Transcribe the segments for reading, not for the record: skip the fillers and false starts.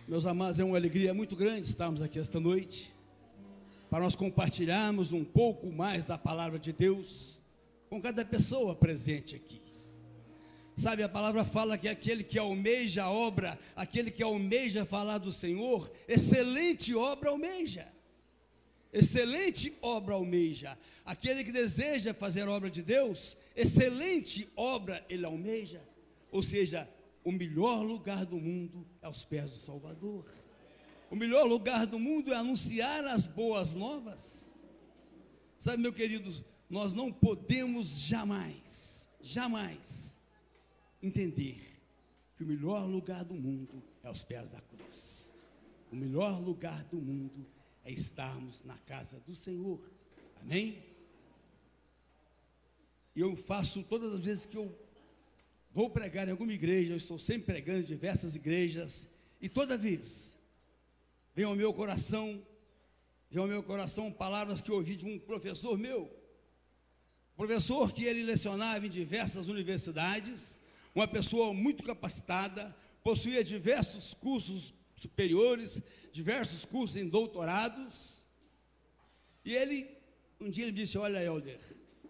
Meus amados, é uma alegria muito grande estarmos aqui esta noite, para nós compartilharmos um pouco mais da palavra de Deus, com cada pessoa presente aqui. Sabe, a palavra fala que aquele que almeja a obra, aquele que almeja falar do Senhor, excelente obra almeja. Excelente obra almeja. Aquele que deseja fazer a obra de Deus, excelente obra ele almeja. Ou seja, o melhor lugar do mundo é aos pés do Salvador. O melhor lugar do mundo é anunciar as boas novas. Sabe, meu querido, nós não podemos jamais entender que o melhor lugar do mundo é aos pés da cruz. O melhor lugar do mundo é estarmos na casa do Senhor. Amém? E eu faço todas as vezes que eu vou pregar em alguma igreja, eu estou sempre pregando em diversas igrejas, e toda vez vem ao meu coração palavras que eu ouvi de um professor meu, professor que ele lecionava em diversas universidades, uma pessoa muito capacitada, possuía diversos cursos superiores, diversos cursos em doutorados, e ele, um dia ele disse: olha, Helder,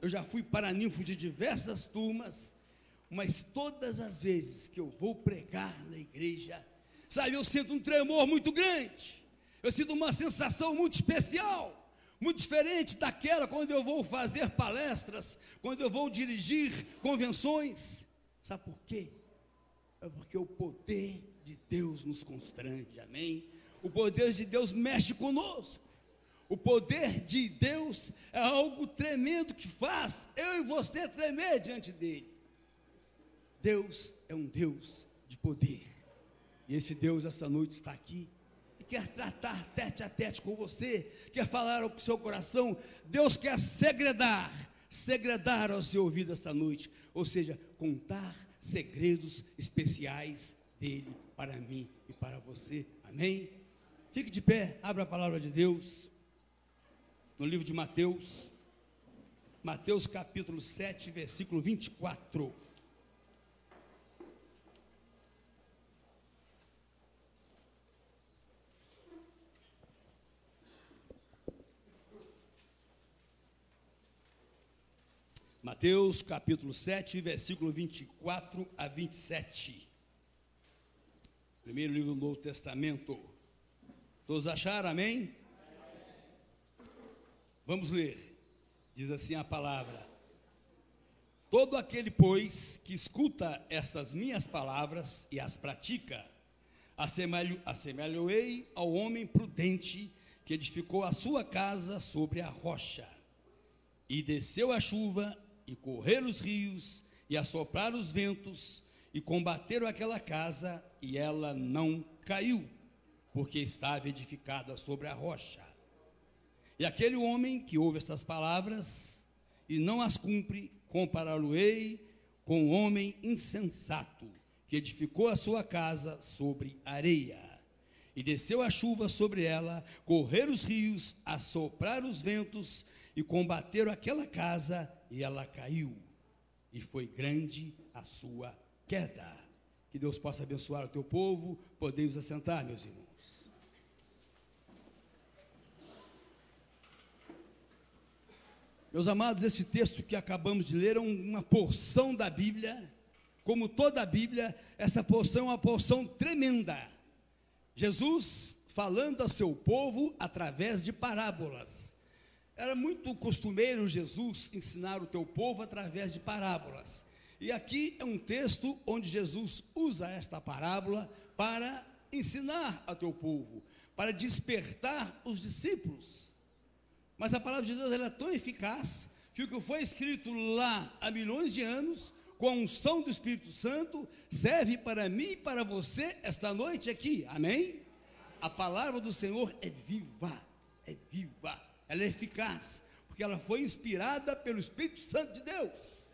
eu já fui paraninfo de diversas turmas, mas todas as vezes que eu vou pregar na igreja, sabe, eu sinto um tremor muito grande, eu sinto uma sensação muito especial, muito diferente daquela quando eu vou fazer palestras, quando eu vou dirigir convenções. Sabe por quê? É porque o poder de Deus nos constrange, amém? O poder de Deus mexe conosco. O poder de Deus é algo tremendo que faz eu e você tremer diante dele. Deus é um Deus de poder. E esse Deus essa noite está aqui e quer tratar tete a tete com você, quer falar ao seu coração. Deus quer segredar ao seu ouvido esta noite, ou seja, contar segredos especiais dele para mim e para você, amém? Fique de pé, abra a palavra de Deus no livro de Mateus capítulo 7, versículo 24. Mateus capítulo 7, versículo 24 a 27. Primeiro livro do Novo Testamento. Todos acharam, amém? Vamos ler. Diz assim a palavra: todo aquele, pois, que escuta estas minhas palavras e as pratica, assemelho-ei ao homem prudente que edificou a sua casa sobre a rocha. E desceu a chuva, e correram os rios, e assopraram os ventos, e combateram aquela casa, e ela não caiu, porque estava edificada sobre a rocha. E aquele homem que ouve essas palavras e não as cumpre, compará-lo-ei com um homem insensato, que edificou a sua casa sobre areia. E desceu a chuva sobre ela, correram os rios, assopraram os ventos, e combateram aquela casa, e ela caiu, e foi grande a sua queda. Que Deus possa abençoar o teu povo. Podemos assentar, meus irmãos. Meus amados, esse texto que acabamos de ler é uma porção da Bíblia. Como toda a Bíblia, essa porção é uma porção tremenda. Jesus falando ao seu povo através de parábolas. Era muito costumeiro Jesus ensinar o teu povo através de parábolas. E aqui é um texto onde Jesus usa esta parábola para ensinar ao teu povo, para despertar os discípulos. Mas a palavra de Deus ela é tão eficaz que o que foi escrito lá há milhões de anos, com a unção do Espírito Santo, serve para mim e para você esta noite aqui, amém? A palavra do Senhor é viva, ela é eficaz, porque ela foi inspirada pelo Espírito Santo de Deus.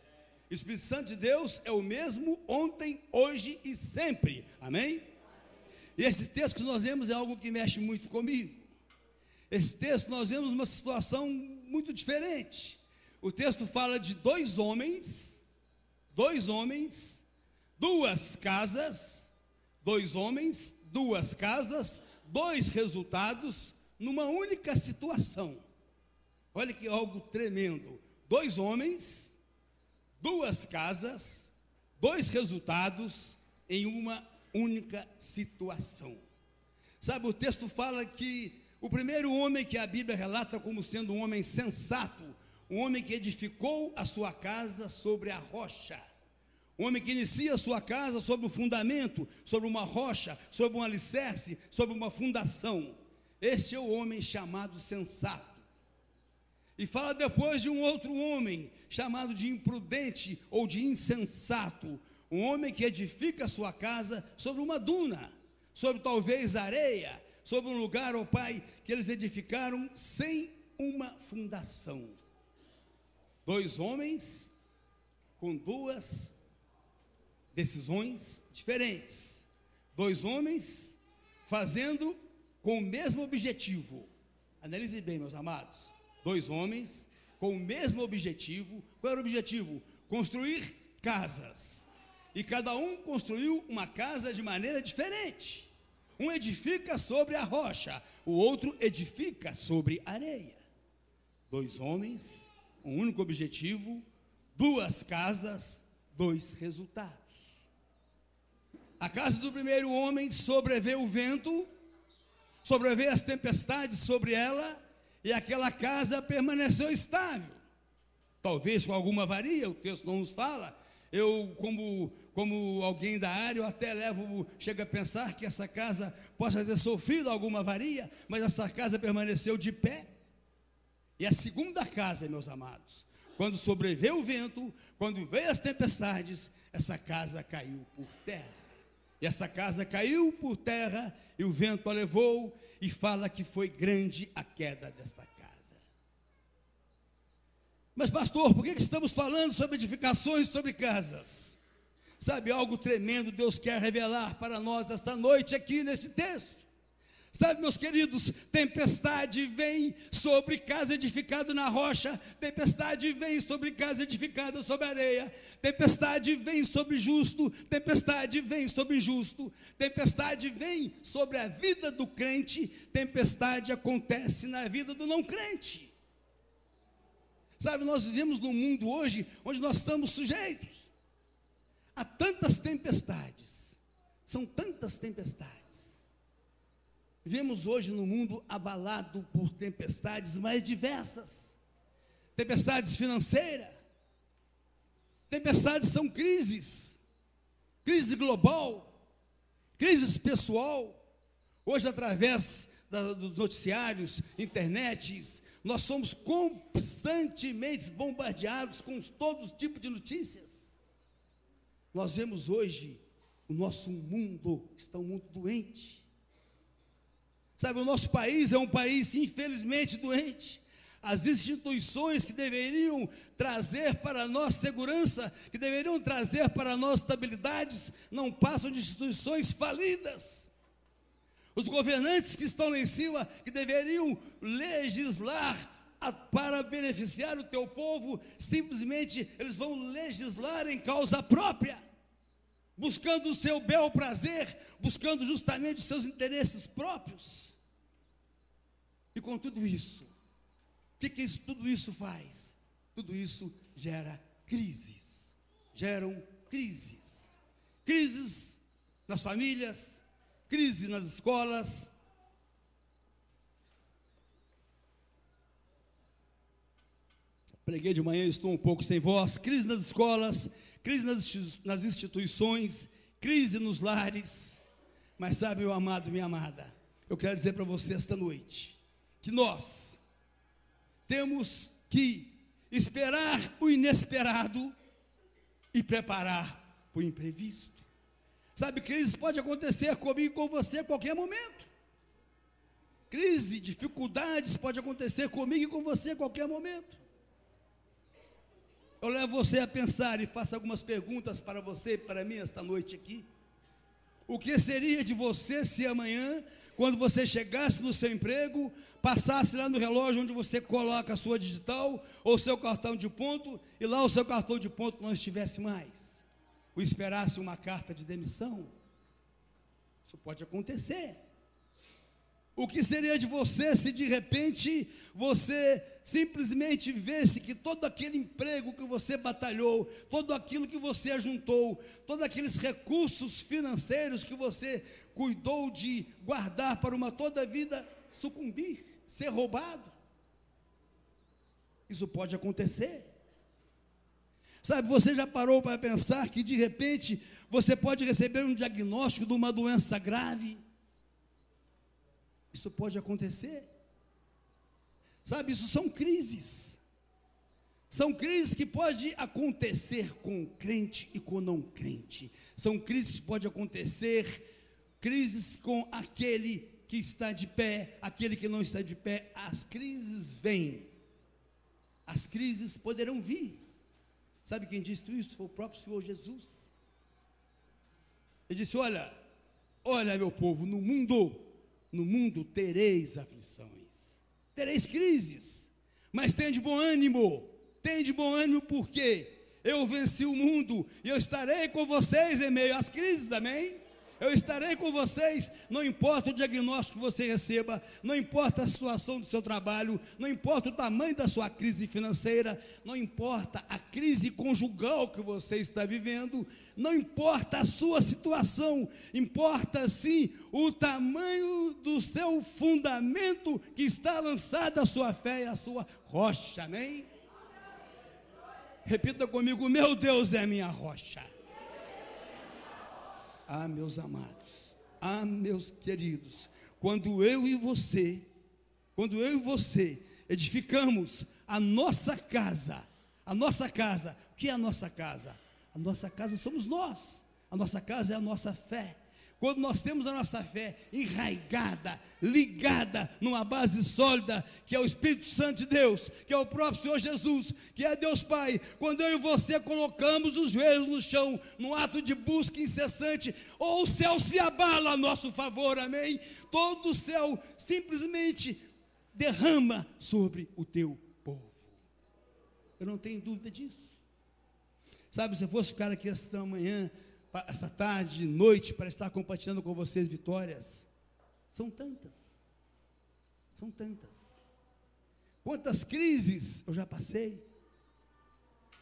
O Espírito Santo de Deus é o mesmo ontem, hoje e sempre, amém? E esse texto que nós vemos é algo que mexe muito comigo. Esse texto nós vemos uma situação muito diferente. O texto fala de dois homens, duas casas, 2 homens, 2 casas, 2 resultados numa única situação. Olha que algo tremendo. 2 homens, 2 casas, 2 resultados em uma única situação. Sabe, o texto fala que o primeiro homem que a Bíblia relata como sendo um homem sensato, um homem que edificou a sua casa sobre a rocha, um homem que inicia a sua casa sobre o fundamento, sobre uma rocha, sobre um alicerce, sobre uma fundação. Este é o homem chamado sensato. E fala depois de um outro homem, chamado de imprudente ou de insensato, um homem que edifica a sua casa sobre uma duna, sobre talvez areia, sobre um lugar, ó Pai, que eles edificaram sem uma fundação. 2 homens com 2 decisões diferentes. 2 homens fazendo com o mesmo objetivo. Analise bem, meus amados. 2 homens com o mesmo objetivo. Qual era o objetivo? Construir casas. E cada um construiu uma casa de maneira diferente. Um edifica sobre a rocha, o outro edifica sobre areia. 2 homens, um único objetivo, 2 casas, 2 resultados. A casa do primeiro homem sobreveio o vento, sobreveio as tempestades sobre ela, e aquela casa permaneceu estável. Talvez com alguma avaria, o texto não nos fala. Eu, como alguém da área, eu até chego a pensar que essa casa possa ter sofrido alguma avaria, mas essa casa permaneceu de pé. E a segunda casa, meus amados, quando sobreveio o vento, quando veio as tempestades, essa casa caiu por terra. E essa casa caiu por terra, e o vento a levou, e fala que foi grande a queda desta casa. Mas pastor, por que estamos falando sobre edificações, sobre casas? Sabe, algo tremendo Deus quer revelar para nós esta noite aqui neste texto. Sabe, meus queridos, tempestade vem sobre casa edificada na rocha, tempestade vem sobre casa edificada sobre areia, tempestade vem sobre justo, tempestade vem sobre injusto, tempestade vem sobre a vida do crente, tempestade acontece na vida do não crente. Sabe, nós vivemos num mundo hoje onde nós estamos sujeitos a tantas tempestades, são tantas tempestades. Vivemos hoje no mundo abalado por tempestades mais diversas, tempestades financeiras, tempestades são crises, crise global, crise pessoal. Hoje, através dos noticiários, internets, nós somos constantemente bombardeados com todos os tipos de notícias. Nós vemos hoje o nosso mundo está um mundo doente. Sabe, o nosso país é um país infelizmente doente. As instituições que deveriam trazer para nós segurança, que deveriam trazer para nós estabilidades, não passam de instituições falidas. Os governantes que estão lá em cima, que deveriam legislar para beneficiar o teu povo, simplesmente eles vão legislar em causa própria, buscando o seu bel prazer, buscando justamente os seus interesses próprios. E com tudo isso, o que tudo isso faz? Tudo isso gera crises, geram crises, crises nas famílias, crise nas escolas. Preguei de manhã, estou um pouco sem voz. Crise nas escolas, crise nas instituições, crise nos lares. Mas sabe, meu amado, minha amada, eu quero dizer para você esta noite, que nós temos que esperar o inesperado e preparar para o imprevisto. Sabe, crise pode acontecer comigo e com você a qualquer momento. Crise, dificuldades pode acontecer comigo e com você a qualquer momento. Eu levo você a pensar e faço algumas perguntas para você e para mim esta noite aqui. O que seria de você se amanhã, quando você chegasse no seu emprego, passasse lá no relógio onde você coloca a sua digital ou seu cartão de ponto, e lá o seu cartão de ponto não estivesse mais, ou esperasse uma carta de demissão? Isso pode acontecer. O que seria de você se de repente você simplesmente visse que todo aquele emprego que você batalhou, todo aquilo que você ajuntou, todos aqueles recursos financeiros que você cuidou de guardar para uma toda a vida sucumbir, ser roubado? Isso pode acontecer. Sabe, você já parou para pensar que de repente você pode receber um diagnóstico de uma doença grave? Isso pode acontecer. Sabe, isso são crises. São crises que podem acontecer com crente e com não crente. São crises que podem acontecer, crises com aquele que está de pé, aquele que não está de pé. As crises vêm. As crises poderão vir. Sabe quem disse isso? Foi o próprio Senhor Jesus. Ele disse: olha, meu povo, no mundo tereis aflições, tereis crises, mas tende bom ânimo, porque eu venci o mundo, e eu estarei com vocês em meio às crises, amém? Eu estarei com vocês, não importa o diagnóstico que você receba, não importa a situação do seu trabalho, não importa o tamanho da sua crise financeira, não importa a crise conjugal que você está vivendo, não importa a sua situação, importa sim o tamanho do seu fundamento que está lançado a sua fé e a sua rocha, amém? Repita comigo: meu Deus é a minha rocha. Ah, meus amados, meus queridos, quando eu e você edificamos a nossa casa, o que é a nossa casa? A nossa casa somos nós, a nossa casa é a nossa fé. Quando nós temos a nossa fé enraigada, ligada numa base sólida, que é o Espírito Santo de Deus, que é o próprio Senhor Jesus, que é Deus Pai, quando eu e você colocamos os joelhos no chão, num ato de busca incessante, o céu se abala a nosso favor, amém? Todo o céu simplesmente derrama sobre o teu povo. Eu não tenho dúvida disso. Sabe, se eu fosse ficar aqui esta manhã, esta tarde, noite, para estar compartilhando com vocês vitórias, são tantas, quantas crises eu já passei.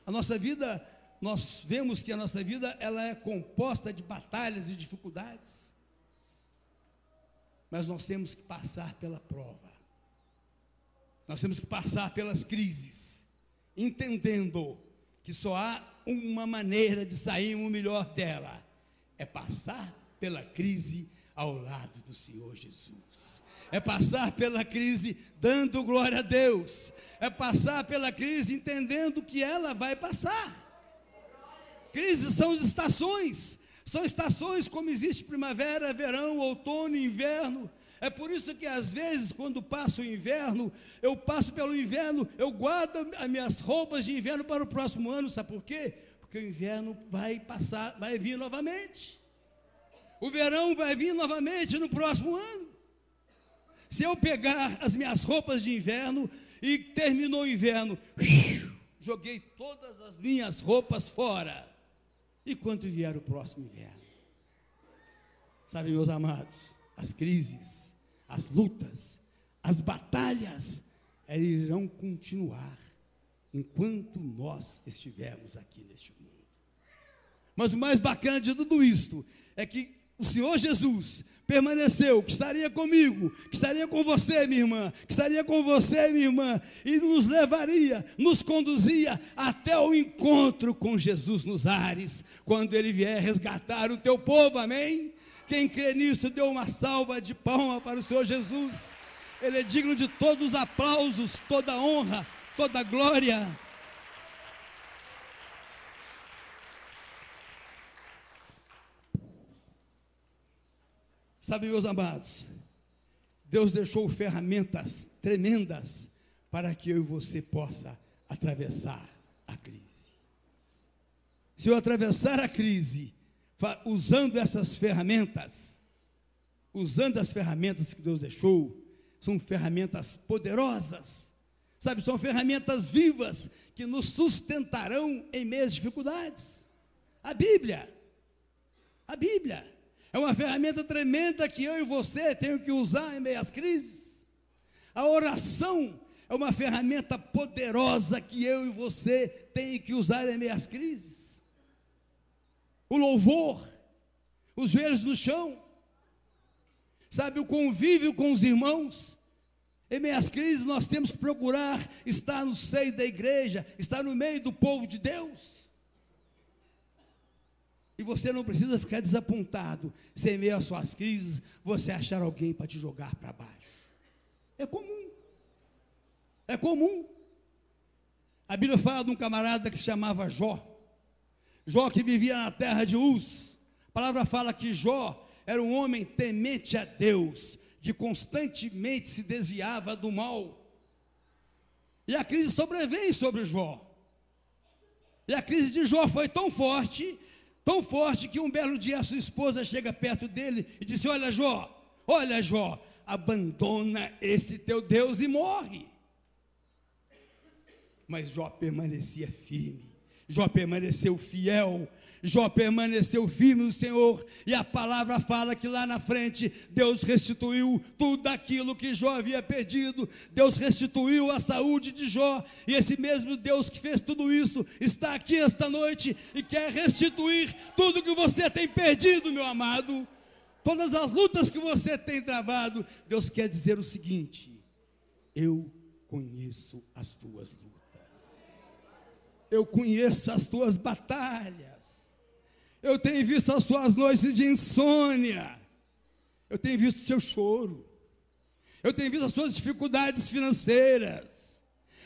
A nossa vida, nós vemos que a nossa vida, ela é composta de batalhas e dificuldades, mas nós temos que passar pela prova, nós temos que passar pelas crises, entendendo que só há uma maneira de sairmos melhor dela, é passar pela crise ao lado do Senhor Jesus, é passar pela crise dando glória a Deus, é passar pela crise entendendo que ela vai passar. Crises são estações como existe primavera, verão, outono e inverno. É por isso que às vezes quando passo o inverno, eu passo pelo inverno, eu guardo as minhas roupas de inverno para o próximo ano. Sabe por quê? Porque o inverno vai passar, vai vir novamente. O verão vai vir novamente no próximo ano. Se eu pegar as minhas roupas de inverno e terminou o inverno, joguei todas as minhas roupas fora, e quando vier o próximo inverno? Sabe, meus amados, as crises, as lutas, as batalhas, elas irão continuar enquanto nós estivermos aqui neste mundo. Mas o mais bacana de tudo isto é que o Senhor Jesus permaneceu, que estaria comigo, que estaria com você, minha irmã, que estaria com você, minha irmã, e nos levaria, nos conduzia até o encontro com Jesus nos ares, quando Ele vier resgatar o teu povo, amém? Quem crê nisso, deu uma salva de palmas para o Senhor Jesus. Ele é digno de todos os aplausos, toda a honra, toda a glória. Sabe, meus amados, Deus deixou ferramentas tremendas para que eu e você possa atravessar a crise. Se eu atravessar a crise usando essas ferramentas, usando as ferramentas que Deus deixou, são ferramentas poderosas, sabe, são ferramentas vivas que nos sustentarão em meio às dificuldades. A Bíblia É uma ferramenta tremenda que eu e você temos que usar em meio às crises. A oração é uma ferramenta poderosa que eu e você temos que usar em meio às crises. O louvor, os joelhos no chão, sabe, o convívio com os irmãos. Em meio às crises nós temos que procurar estar no seio da igreja, estar no meio do povo de Deus. E você não precisa ficar desapontado se em meio às suas crises você achar alguém para te jogar para baixo. É comum. É comum. A Bíblia fala de um camarada que se chamava Jó. Jó que vivia na terra de Uz. A palavra fala que Jó era um homem temente a Deus, que constantemente se desviava do mal. E a crise sobrevém sobre Jó. E a crise de Jó foi tão forte que um belo dia a sua esposa chega perto dele e disse: olha Jó, abandona esse teu Deus e morre. Mas Jó permanecia firme, Jó permaneceu fiel, Jó permaneceu firme no Senhor, e a palavra fala que lá na frente, Deus restituiu tudo aquilo que Jó havia perdido. Deus restituiu a saúde de Jó, e esse mesmo Deus que fez tudo isso, está aqui esta noite, e quer restituir tudo que você tem perdido, meu amado. Todas as lutas que você tem travado, Deus quer dizer o seguinte: eu conheço as tuas lutas, eu conheço as tuas batalhas, eu tenho visto as suas noites de insônia, eu tenho visto o seu choro, eu tenho visto as suas dificuldades financeiras,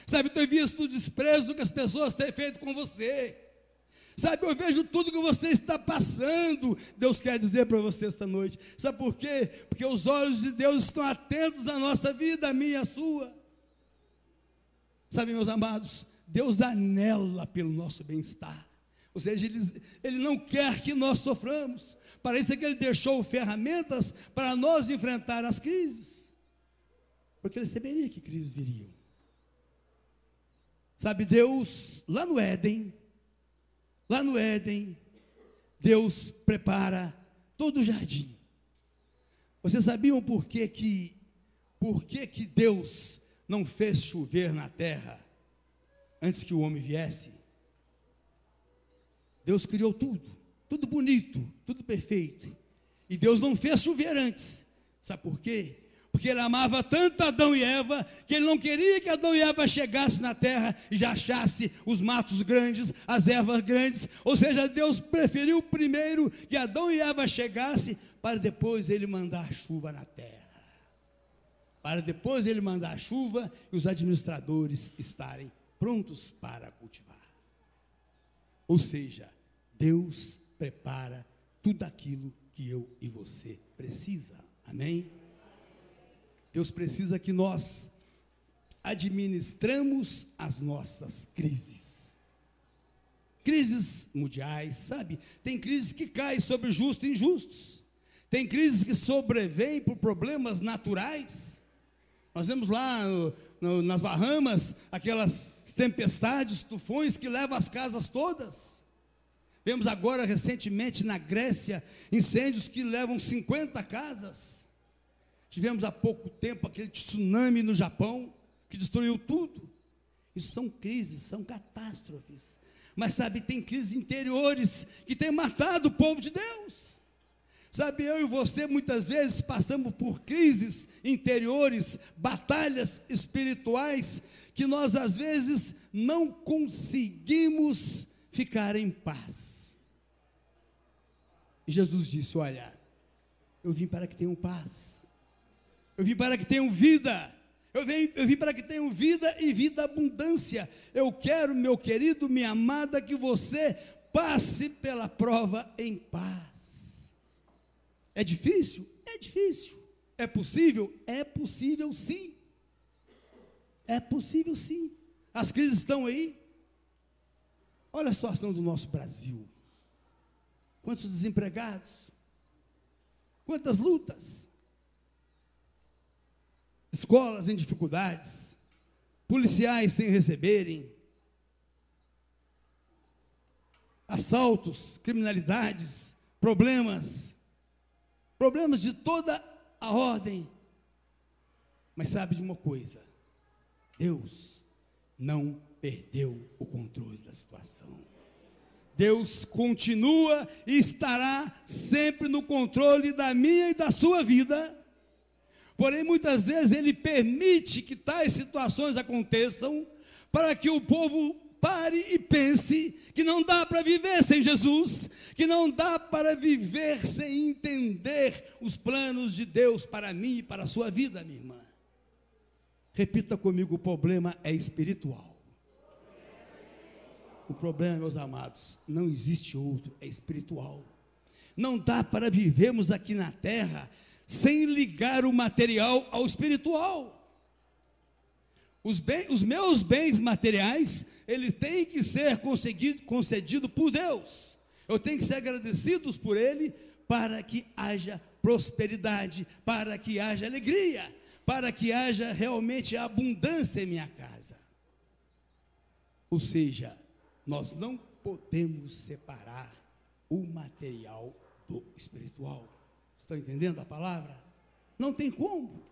sabe, eu tenho visto o desprezo que as pessoas têm feito com você, sabe, eu vejo tudo que você está passando. Deus quer dizer para você esta noite, sabe por quê? Porque os olhos de Deus estão atentos à nossa vida, à minha e à sua. Sabe, meus amados, Deus anela pelo nosso bem-estar, ou seja, Ele não quer que nós soframos. Para isso é que Ele deixou ferramentas para nós enfrentar as crises, porque Ele saberia que crises viriam. Sabe, Deus, lá no Éden, Deus prepara todo o jardim. Vocês sabiam por que que Deus não fez chover na terra antes que o homem viesse? Deus criou tudo bonito, tudo perfeito, e Deus não fez chover antes. Sabe por quê? Porque Ele amava tanto Adão e Eva, que Ele não queria que Adão e Eva chegassem na terra e já achasse os matos grandes, as ervas grandes. Ou seja, Deus preferiu primeiro que Adão e Eva chegassem, para depois Ele mandar chuva na terra, para depois Ele mandar chuva e os administradores estarem prontos para cultivar. Ou seja, Deus prepara tudo aquilo que eu e você precisa. Amém? Deus precisa que nós administramos as nossas crises. Crises mundiais, sabe? Tem crises que caem sobre justos e injustos. Tem crises que sobrevêm por problemas naturais. Nós vemos lá nas Bahamas aquelas tempestades, tufões que levam as casas todas. Vemos agora recentemente na Grécia incêndios que levam 50 casas. Tivemos há pouco tempo aquele tsunami no Japão que destruiu tudo. Isso são crises, são catástrofes. Mas sabe, tem crises interiores que têm matado o povo de Deus. Sabe, eu e você muitas vezes passamos por crises interiores, batalhas espirituais, que nós às vezes não conseguimos ficar em paz. E Jesus disse: olha, eu vim para que tenham paz, eu vim para que tenham vida, eu vim para que tenham vida e vida abundância. Eu quero, meu querido, minha amada, que você passe pela prova em paz. É difícil? É difícil. É possível? É possível sim. É possível sim. As crises estão aí. Olha a situação do nosso Brasil. Quantos desempregados? Quantas lutas? Escolas em dificuldades, policiais sem receberem, assaltos, criminalidades, problemas. problemas de toda a ordem. Mas sabe de uma coisa? Deus não perdeu o controle da situação. Deus continua e estará sempre no controle da minha e da sua vida. Porém, muitas vezes Ele permite que tais situações aconteçam para que o povo pare e pense que não dá para viver sem Jesus, que não dá para viver sem entender os planos de Deus para mim e para a sua vida, minha irmã. Repita comigo: o problema é espiritual. O problema, meus amados, não existe outro, é espiritual. Não dá para vivermos aqui na terra sem ligar o material ao espiritual. Os meus bens materiais, eles têm que ser concedidos por Deus. Eu tenho que ser agradecido por Ele para que haja prosperidade, para que haja alegria, para que haja realmente abundância em minha casa. Ou seja, nós não podemos separar o material do espiritual. Estão entendendo a palavra? Não tem como.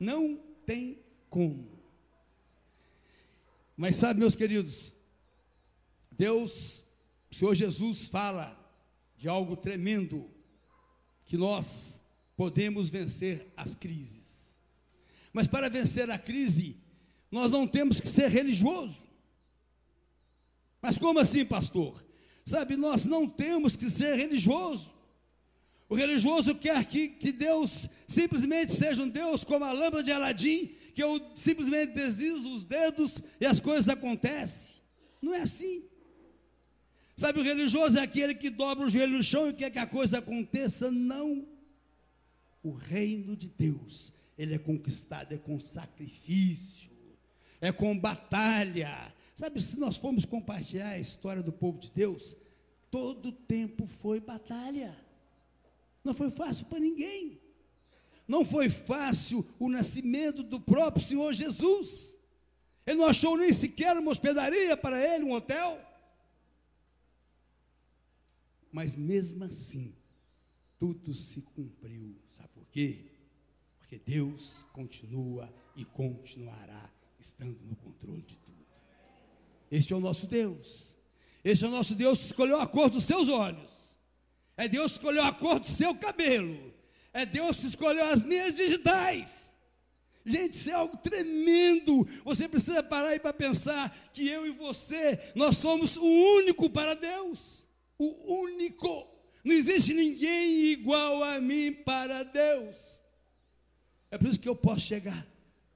Não tem como. Mas sabe, meus queridos, Deus, o Senhor Jesus fala de algo tremendo, que nós podemos vencer as crises. Mas para vencer a crise, nós não temos que ser religioso. Mas como assim, pastor? Sabe, nós não temos que ser religioso. O religioso quer que Deus simplesmente seja um Deus como a lâmpada de Aladim, que eu simplesmente deslizo os dedos e as coisas acontecem. Não é assim. Sabe, o religioso é aquele que dobra o joelho no chão e quer que a coisa aconteça. Não. O reino de Deus, ele é conquistado, é com sacrifício, é com batalha. Sabe, se nós formos compartilhar a história do povo de Deus, todo tempo foi batalha. Não foi fácil para ninguém. Não foi fácil o nascimento do próprio Senhor Jesus. Ele não achou nem sequer uma hospedaria para ele, um hotel. Mas mesmo assim, tudo se cumpriu. Sabe por quê? Porque Deus continua e continuará estando no controle de tudo. Este é o nosso Deus. Este é o nosso Deus que escolheu a cor dos seus olhos. É Deus que escolheu a cor do seu cabelo. É Deus que escolheu as minhas digitais. Gente, isso é algo tremendo. Você precisa parar aí para pensar que eu e você, nós somos o único para Deus. O único. Não existe ninguém igual a mim para Deus. É por isso que eu posso chegar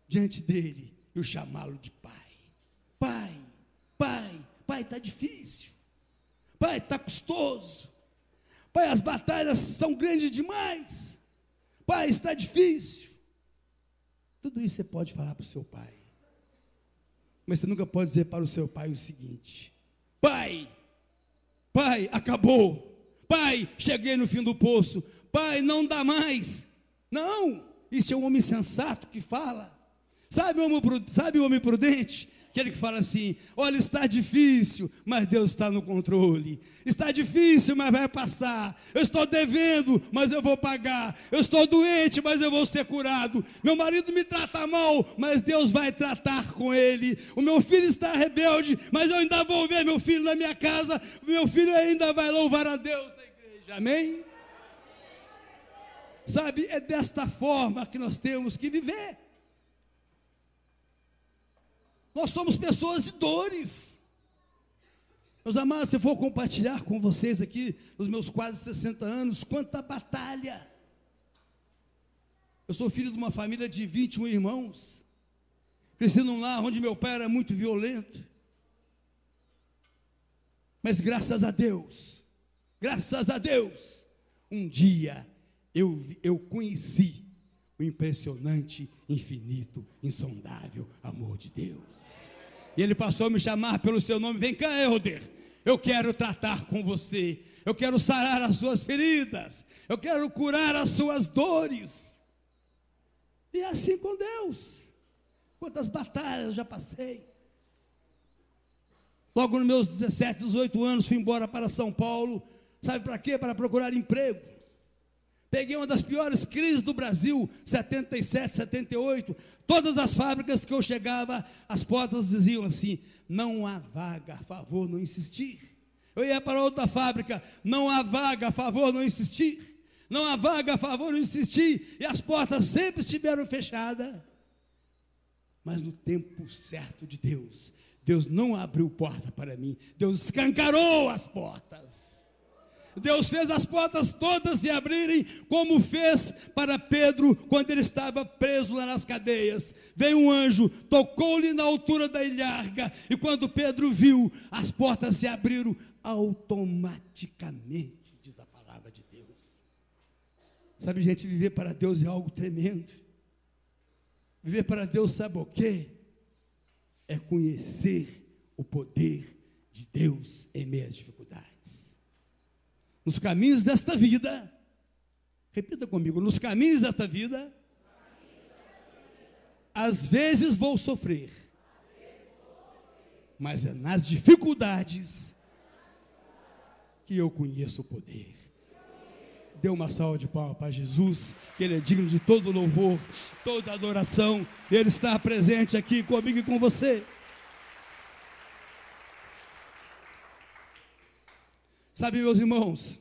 diante dele e o chamá-lo de Pai. Pai, Pai, Pai, está difícil. Pai, está custoso. Pai, as batalhas são grandes demais. Pai, está difícil. Tudo isso você pode falar para o seu pai. Mas você nunca pode dizer para o seu pai o seguinte: Pai, Pai, acabou. Pai, cheguei no fim do poço. Pai, não dá mais. Não, isso é um homem sensato que fala. Sabe o homem prudente? Aquele que fala assim: olha, está difícil, mas Deus está no controle. Está difícil, mas vai passar. Eu estou devendo, mas eu vou pagar. Eu estou doente, mas eu vou ser curado. Meu marido me trata mal, mas Deus vai tratar com ele. O meu filho está rebelde, mas eu ainda vou ver meu filho na minha casa. Meu filho ainda vai louvar a Deus na igreja. Amém? Sabe, é desta forma que nós temos que viver. Nós somos pessoas de dores. Meus amados, se eu for compartilhar com vocês aqui, nos meus quase 60 anos, quanta batalha. Eu sou filho de uma família de 21 irmãos. Cresci num lar onde meu pai era muito violento. Mas graças a Deus, um dia eu conheci o impressionante, infinito, insondável amor de Deus. E ele passou a me chamar pelo seu nome: vem cá, Helder, eu quero tratar com você, eu quero sarar as suas feridas, eu quero curar as suas dores. E é assim com Deus. Quantas batalhas eu já passei. Logo nos meus 17, 18 anos, fui embora para São Paulo. Sabe para quê? Para procurar emprego. Peguei uma das piores crises do Brasil, 77, 78. Todas as fábricas que eu chegava, as portas diziam assim: não há vaga, a favor não insistir. Eu ia para outra fábrica: não há vaga, a favor não insistir. Não há vaga, a favor não insistir. E as portas sempre estiveram fechadas. Mas no tempo certo de Deus, Deus não abriu porta para mim, Deus escancarou as portas. Deus fez as portas todas se abrirem, como fez para Pedro, quando ele estava preso lá nas cadeias. Veio um anjo, tocou-lhe na altura da ilharga, e quando Pedro viu, as portas se abriram automaticamente, diz a palavra de Deus. Sabe, gente, viver para Deus é algo tremendo. Viver para Deus, sabe o quê? É conhecer o poder de Deus em meio às dificuldades. Nos caminhos desta vida, repita comigo, nos caminhos desta vida, às vezes vou sofrer, mas é nas dificuldades que eu conheço o poder. Dê uma salva de palmas para Jesus, que Ele é digno de todo louvor, toda adoração. Ele está presente aqui comigo e com você. Sabe, meus irmãos,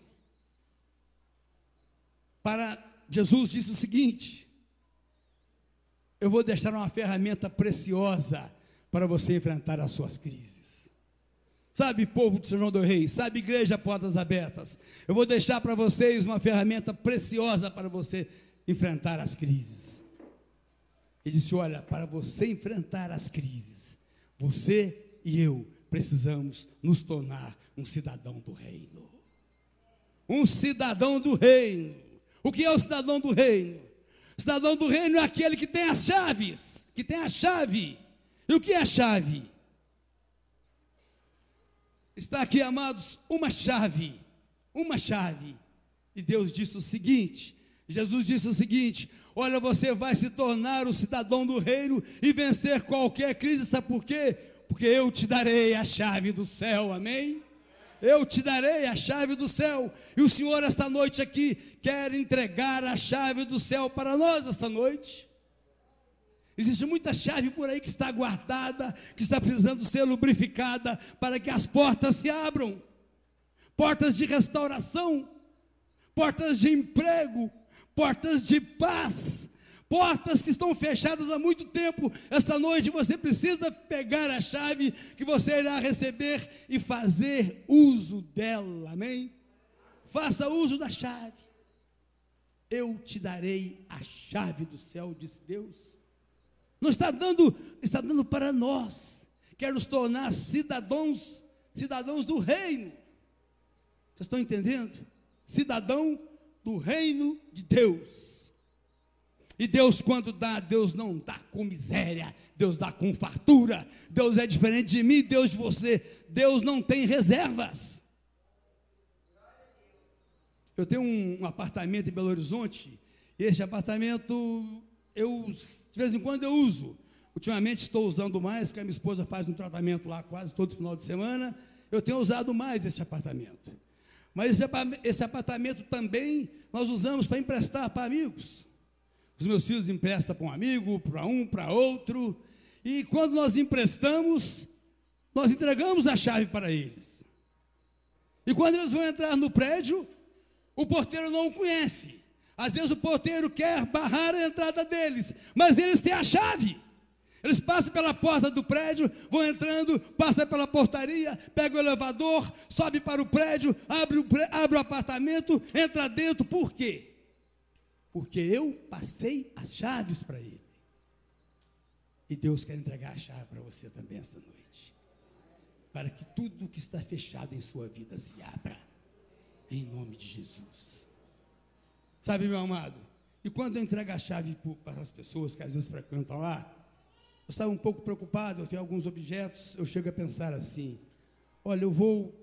Jesus disse o seguinte: eu vou deixar uma ferramenta preciosa para você enfrentar as suas crises. Sabe, povo de São João do Rei, sabe, igreja Portas Abertas, eu vou deixar para vocês uma ferramenta preciosa para você enfrentar as crises. Ele disse: olha, para você enfrentar as crises, você e eu precisamos nos tornar um cidadão do reino. Um cidadão do reino. O que é o cidadão do reino? O cidadão do reino é aquele que tem as chaves, que tem a chave. E o que é a chave? Está aqui, amados, uma chave. E Deus disse o seguinte, Jesus disse o seguinte: olha, você vai se tornar o cidadão do reino e vencer qualquer crise. Sabe por quê? Porque eu te darei a chave do céu, amém? Eu te darei a chave do céu. E o Senhor esta noite aqui quer entregar a chave do céu para nós esta noite. Existe muita chave por aí que está guardada, que está precisando ser lubrificada para que as portas se abram. Portas de restauração, portas de emprego, portas de paz, portas que estão fechadas há muito tempo. Esta noite você precisa pegar a chave que você irá receber e fazer uso dela, amém? Faça uso da chave. Eu te darei a chave do céu, disse Deus. Não está dando para nós. Quer nos tornar cidadãos do reino. Vocês estão entendendo? Cidadão do reino de Deus. E Deus, quando dá, Deus não dá com miséria, Deus dá com fartura. Deus é diferente de mim, Deus de você. Deus não tem reservas. Eu tenho um apartamento em Belo Horizonte, e esse apartamento, de vez em quando eu uso. Ultimamente estou usando mais, porque a minha esposa faz um tratamento lá quase todo final de semana. Eu tenho usado mais esse apartamento. Mas esse apartamento também nós usamos para emprestar para amigos. Os meus filhos emprestam para um amigo, para outro. E quando nós emprestamos, nós entregamos a chave para eles. E quando eles vão entrar no prédio, o porteiro não o conhece. Às vezes o porteiro quer barrar a entrada deles, mas eles têm a chave. Eles passam pela porta do prédio, vão entrando, passam pela portaria, pegam o elevador, sobe para o prédio, abre o apartamento, entra dentro. Por quê? Porque eu passei as chaves para ele. E Deus quer entregar a chave para você também esta noite, para que tudo que está fechado em sua vida se abra, em nome de Jesus. Sabe, meu amado, e quando eu entrego a chave para as pessoas que às vezes frequentam lá, eu estava um pouco preocupado, eu tenho alguns objetos, eu chego a pensar assim: olha, eu vou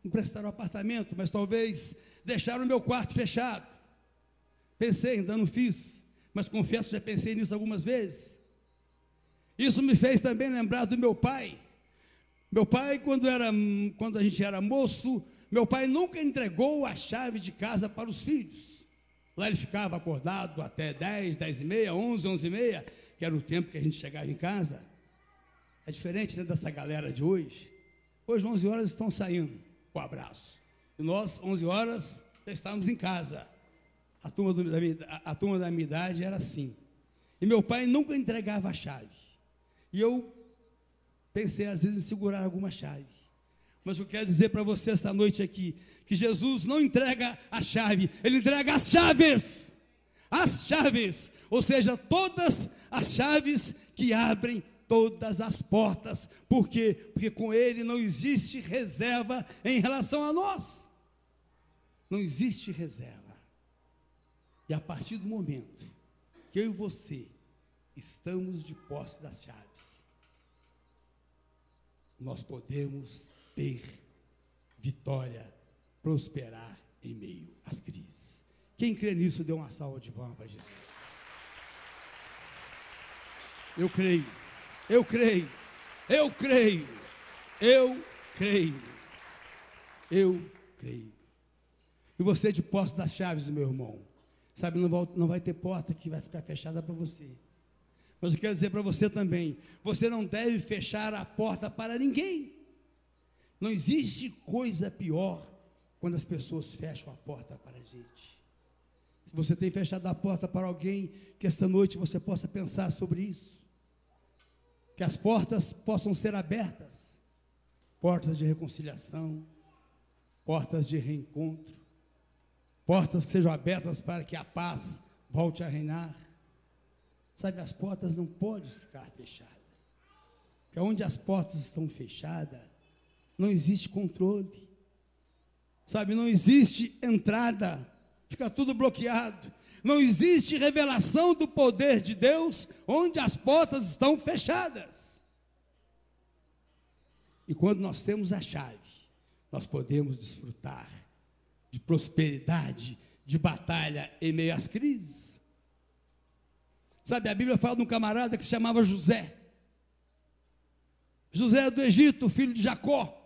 emprestar o apartamento, mas talvez deixar o meu quarto fechado. Pensei, ainda não fiz, mas confesso que já pensei nisso algumas vezes. Isso me fez também lembrar do meu pai. Meu pai, quando a gente era moço, Meu pai nunca entregou a chave de casa para os filhos. Lá ele ficava acordado até 10, 10 e meia, 11, 11 e meia, que era o tempo que a gente chegava em casa. É diferente, né, dessa galera de hoje. Hoje, 11 horas estão saindo com abraço. E nós, 11 horas, já estávamos em casa. A turma da minha idade era assim. E meu pai nunca entregava a chave. E eu pensei, às vezes, em segurar alguma chave. Mas eu quero dizer para você esta noite aqui, que Jesus não entrega a chave, Ele entrega as chaves. As chaves, ou seja, todas as chaves que abrem todas as portas. Por quê? Porque com Ele não existe reserva em relação a nós. Não existe reserva. E a partir do momento que eu e você estamos de posse das chaves, nós podemos ter vitória, prosperar em meio às crises. Quem crê nisso, dê uma salva de palmas para Jesus. Eu creio, eu creio, eu creio, eu creio, eu creio. E você de posse das chaves, meu irmão, sabe, não vai ter porta que vai ficar fechada para você. Mas eu quero dizer para você também, você não deve fechar a porta para ninguém. Não existe coisa pior quando as pessoas fecham a porta para a gente. Se você tem fechado a porta para alguém, que esta noite você possa pensar sobre isso. Que as portas possam ser abertas. Portas de reconciliação, portas de reencontro, portas que sejam abertas para que a paz volte a reinar. Sabe, as portas não podem ficar fechadas. Porque onde as portas estão fechadas, não existe controle. Sabe, não existe entrada, fica tudo bloqueado. Não existe revelação do poder de Deus onde as portas estão fechadas. E quando nós temos a chave, nós podemos desfrutar de prosperidade, de batalha em meio às crises. Sabe, a Bíblia fala de um camarada que se chamava José. José do Egito, filho de Jacó.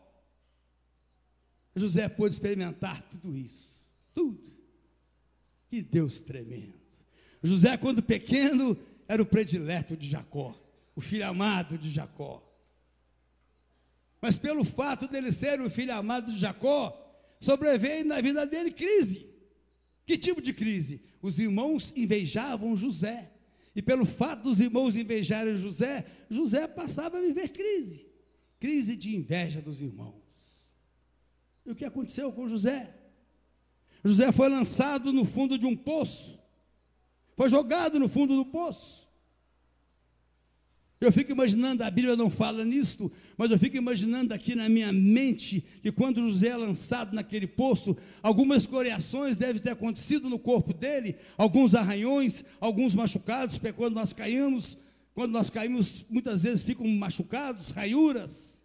José pôde experimentar tudo isso, tudo. Que Deus tremendo. José, quando pequeno, era o predileto de Jacó, o filho amado de Jacó. Mas pelo fato dele ser o filho amado de Jacó, sobreveio na vida dele crise. Que tipo de crise? Os irmãos invejavam José. E pelo fato dos irmãos invejarem José, José passava a viver crise. Crise de inveja dos irmãos. E o que aconteceu com José? José foi lançado no fundo de um poço. Foi jogado no fundo do poço. Eu fico imaginando, a Bíblia não fala nisto, mas eu fico imaginando aqui na minha mente, que quando José é lançado naquele poço, algumas escoriações devem ter acontecido no corpo dele, alguns arranhões, alguns machucados, porque quando nós caímos, muitas vezes ficam machucados, raiuras.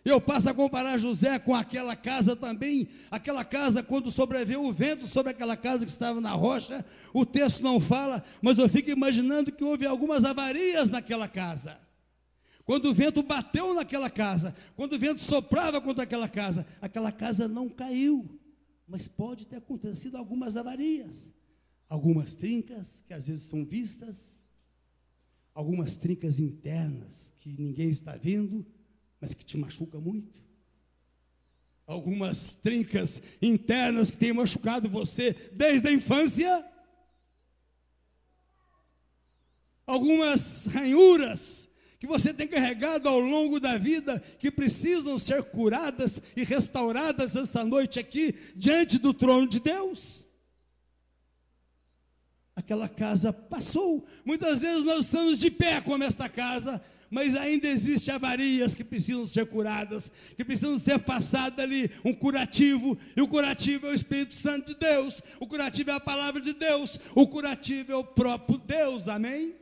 Eu passo a comparar José com aquela casa também, aquela casa quando sobreveio o vento sobre aquela casa que estava na rocha, o texto não fala, mas eu fico imaginando que houve algumas avarias naquela casa. Quando o vento bateu naquela casa, quando o vento soprava contra aquela casa não caiu, mas pode ter acontecido algumas avarias, algumas trincas que às vezes são vistas, algumas trincas internas que ninguém está vendo, mas que te machuca muito. Algumas trincas internas que têm machucado você desde a infância. Algumas ranhuras que você tem carregado ao longo da vida, que precisam ser curadas e restauradas essa noite aqui, diante do trono de Deus. Aquela casa passou. Muitas vezes nós estamos de pé como esta casa, mas ainda existem avarias que precisam ser curadas, que precisam ser passadas ali, um curativo, e o curativo é o Espírito Santo de Deus, o curativo é a palavra de Deus, o curativo é o próprio Deus, amém?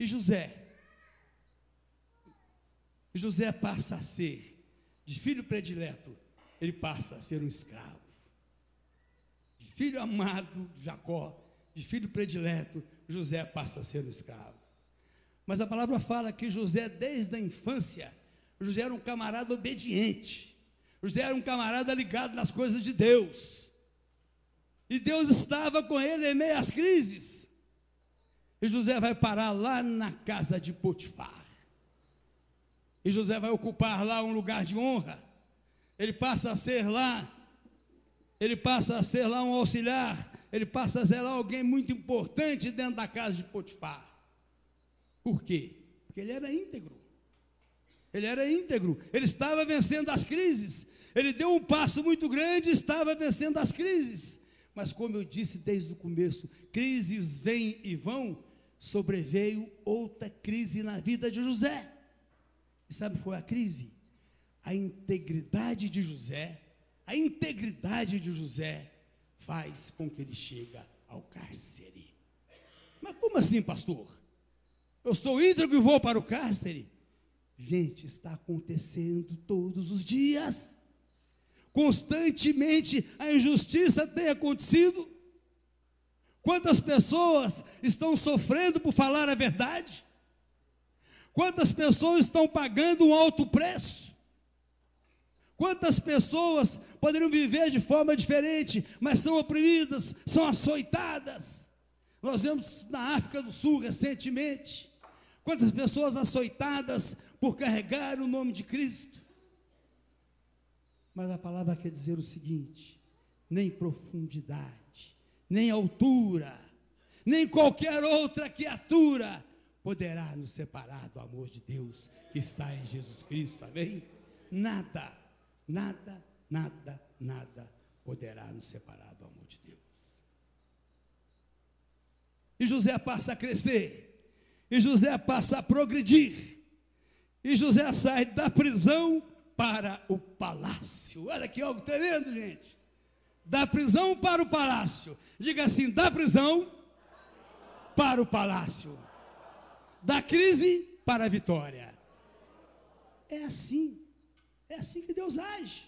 E José passa a ser, de filho predileto, ele passa a ser um escravo, de filho amado de Jacó, de filho predileto, José passa a ser um escravo. Mas a palavra fala que José, desde a infância, José era um camarada obediente. José era um camarada ligado nas coisas de Deus. E Deus estava com ele em meio às crises. E José vai parar lá na casa de Potifar. E José vai ocupar lá um lugar de honra. Ele passa a ser lá um auxiliar. Ele passa a ser lá alguém muito importante dentro da casa de Potifar. Por quê? Porque ele era íntegro. Ele estava vencendo as crises. Ele deu um passo muito grande e estava vencendo as crises. Mas como eu disse desde o começo, crises vêm e vão. Sobreveio outra crise na vida de José. E sabe qual foi a crise? A integridade de José. A integridade de José faz com que ele chegue ao cárcere. Mas como assim, pastor? Eu sou íntegro e vou para o cárcere? Gente, está acontecendo todos os dias. Constantemente a injustiça tem acontecido. Quantas pessoas estão sofrendo por falar a verdade? Quantas pessoas estão pagando um alto preço? Quantas pessoas poderiam viver de forma diferente, mas são oprimidas, são açoitadas? Nós vemos na África do Sul recentemente, quantas pessoas açoitadas por carregar o nome de Cristo. Mas a palavra quer dizer o seguinte: nem profundidade, nem altura, nem qualquer outra criatura poderá nos separar do amor de Deus que está em Jesus Cristo, amém? Nada poderá nos separar do amor de Deus. E José passa a crescer, e José passa a progredir, e José sai da prisão para o palácio. Olha que algo tremendo, gente. Da prisão para o palácio. Diga assim: da prisão para o palácio. Da crise para a vitória. É assim que Deus age.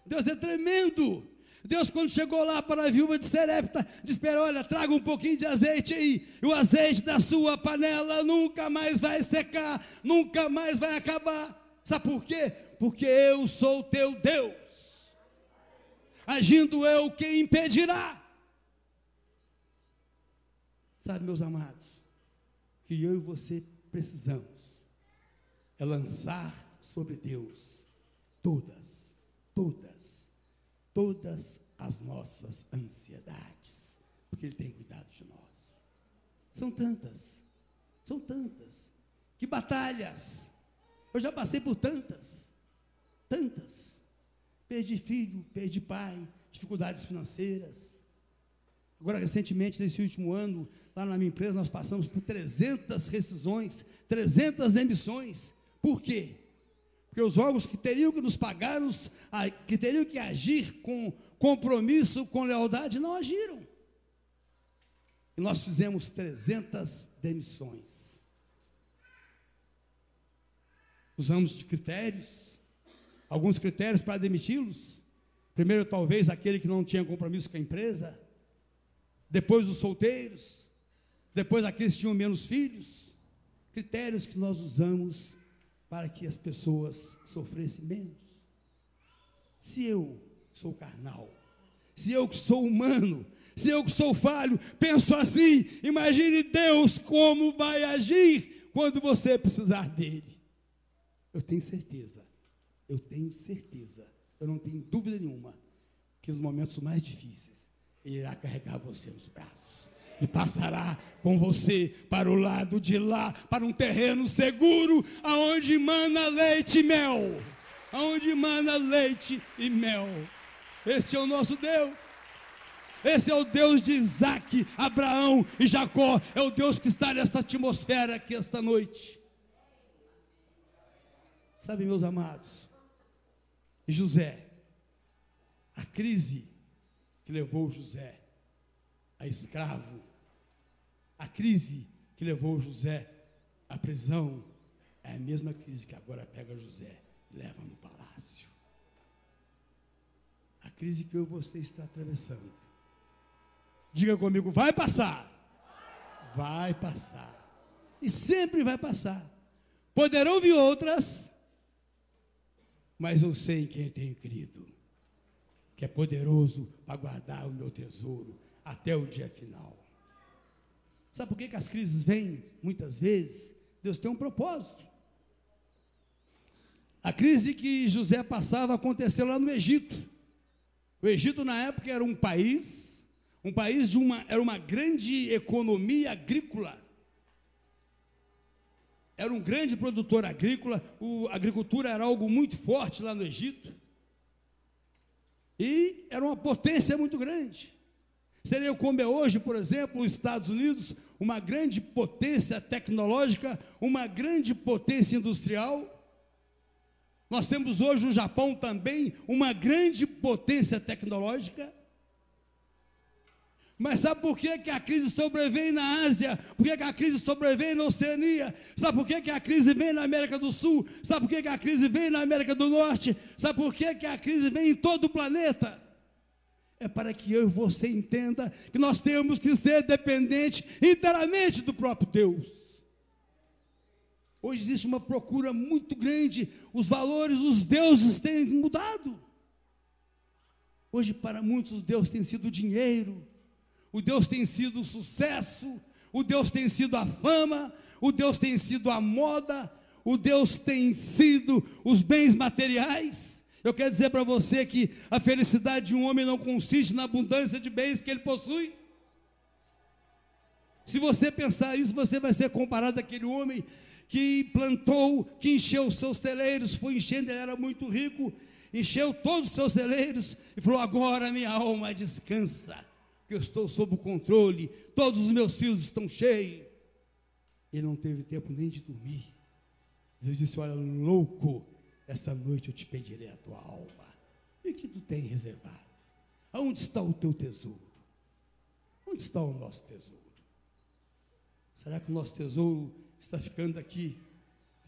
Deus é tremendo. Deus, quando chegou lá para a viúva de Serepta, disse: olha, traga um pouquinho de azeite aí, e o azeite da sua panela nunca mais vai secar, nunca mais vai acabar. Sabe por quê? Porque eu sou teu Deus. Agindo eu, quem impedirá? Sabe, meus amados, que eu e você precisamos é lançar sobre Deus todas as nossas ansiedades, porque Ele tem cuidado de nós. São tantas, que batalhas, eu já passei por tantas, perdi filho, perdi pai, dificuldades financeiras. Agora, recentemente, nesse último ano, lá na minha empresa, nós passamos por 300 rescisões, 300 demissões. Por quê? Porque os órgãos que teriam que nos pagar, que teriam que agir com compromisso, com lealdade, não agiram. E nós fizemos 300 demissões. Usamos de critérios, alguns critérios para demiti-los. Primeiro, talvez, aquele que não tinha compromisso com a empresa. Depois, os solteiros. Depois, aqueles que tinham menos filhos. Critérios que nós usamos para que as pessoas sofressem menos. Se eu sou carnal, se eu que sou humano, se eu que sou falho, penso assim, imagine Deus como vai agir quando você precisar dele. Eu tenho certeza, eu não tenho dúvida nenhuma, que nos momentos mais difíceis, Ele irá carregar você nos braços e passará com você para o lado de lá, para um terreno seguro, aonde mana leite e mel. Aonde mana leite e mel. Esse é o nosso Deus. Esse é o Deus de Isaac, Abraão e Jacó. É o Deus que está nessa atmosfera aqui esta noite. Sabe, meus amados, José, a crise que levou José a escravo, a crise que levou José à prisão, é a mesma crise que agora pega José e leva no palácio. A crise que eu e você está atravessando, diga comigo, vai passar. Vai passar. E sempre vai passar. Poderão vir outras, mas eu sei em quem tenho crido, que é poderoso para guardar o meu tesouro até o dia final. Sabe por que as crises vêm? Muitas vezes, Deus tem um propósito. A crise que José passava aconteceu lá no Egito. O Egito, na época, era um país era uma grande economia agrícola. Era um grande produtor agrícola, a agricultura era algo muito forte lá no Egito. E era uma potência muito grande. Seria como é hoje, por exemplo, os Estados Unidos, uma grande potência tecnológica, uma grande potência industrial. Nós temos hoje o Japão também, uma grande potência tecnológica. Mas sabe por que a crise sobrevém na Ásia? Por que a crise sobrevém na Oceania? Sabe por que a crise vem na América do Sul? Sabe por que a crise vem na América do Norte? Sabe por que a crise vem em todo o planeta? É para que eu e você entenda que nós temos que ser dependentes inteiramente do próprio Deus. Hoje existe uma procura muito grande, os valores, os deuses têm mudado. Hoje para muitos o Deus tem sido o dinheiro, o Deus tem sido o sucesso, o Deus tem sido a fama, o Deus tem sido a moda, o Deus tem sido os bens materiais. Eu quero dizer para você que a felicidade de um homem não consiste na abundância de bens que ele possui. Se você pensar isso, você vai ser comparado àquele homem que plantou, que encheu os seus celeiros, foi enchendo, ele era muito rico, encheu todos os seus celeiros e falou: agora minha alma descansa, que eu estou sob o controle, todos os meus filhos estão cheios. Ele não teve tempo nem de dormir. Deus disse: olha, louco, esta noite eu te pedirei a tua alma. E o que tu tem reservado? Aonde está o teu tesouro? Onde está o nosso tesouro? Será que o nosso tesouro está ficando aqui,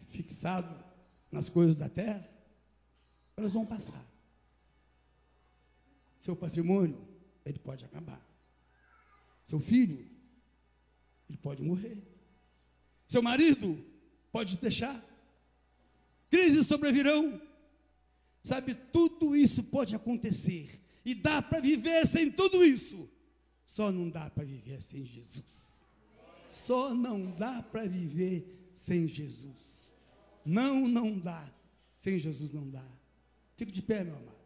fixado nas coisas da terra? Elas vão passar. Seu patrimônio, ele pode acabar. Seu filho, ele pode morrer. Seu marido pode deixar. Crises sobrevirão. Sabe, tudo isso pode acontecer. E dá para viver sem tudo isso. Só não dá para viver sem Jesus. Só não dá para viver sem Jesus. Não dá. Sem Jesus não dá. Fique de pé, meu amado.